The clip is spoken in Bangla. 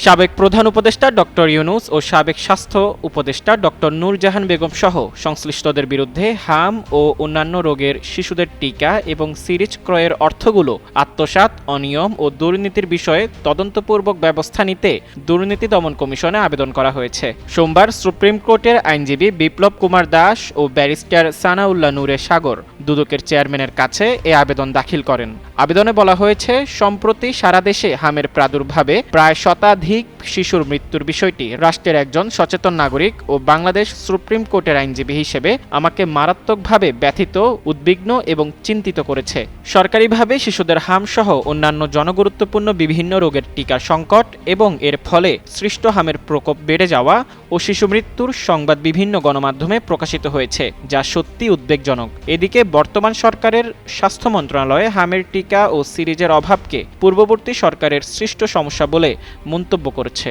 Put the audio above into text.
সাবেক প্রধান উপদেষ্টা ডক্টর ইউনূস ও সাবেক স্বাস্থ্য উপদেষ্টা ডক্টর নূরজাহান বেগম সহ সংশ্লিষ্টদের বিরুদ্ধে হাম ও অন্যান্য রোগের শিশুদের টিকা এবং সিরিজ ক্রয়ের অর্থগুলো আত্মসাৎ, অনিয়ম ও দুর্নীতির বিষয়ে তদন্তপূর্বক ব্যবস্থা নিতে দুর্নীতি দমন কমিশনে আবেদন করা হয়েছে। সোমবার সুপ্রিম কোর্টের আইনজীবী বিপ্লব কুমার দাস ও ব্যারিস্টার সানাউল্লাহ নূরে সাগর দুদকের চেয়ারম্যানের কাছে এ আবেদন দাখিল করেন। আবেদনে বলা হয়েছে, সম্প্রতি সারা দেশে হামের প্রাদুর্ভাবে প্রায় শতাধিক শিশুর মৃত্যুর বিষয়টি রাষ্ট্রের একজন সচেতন নাগরিক ও বাংলাদেশ সুপ্রিম কোর্টের আইনজীবী হিসেবে আমাকে মারাত্মকভাবে ব্যথিত, উদ্বিগ্ন এবং চিন্তিত করেছে। সরকারিভাবে শিশুদের হাম সহ অন্যান্য জনগুরুত্বপূর্ণ বিভিন্ন রোগের টিকা সংকট এবং এর ফলে সৃষ্ট হামের প্রকোপ বেড়ে যাওয়া ও শিশু মৃত্যুর সংবাদ বিভিন্ন গণমাধ্যমে প্রকাশিত হয়েছে, যা সত্যি উদ্বেগজনক। এদিকে বর্তমান সরকারের স্বাস্থ্য মন্ত্রণালয়ে হামের টিকা ও সিরিজের অভাবকে পূর্ববর্তী সরকারের সৃষ্ট সমস্যা বলে মন্তব্য করেছে।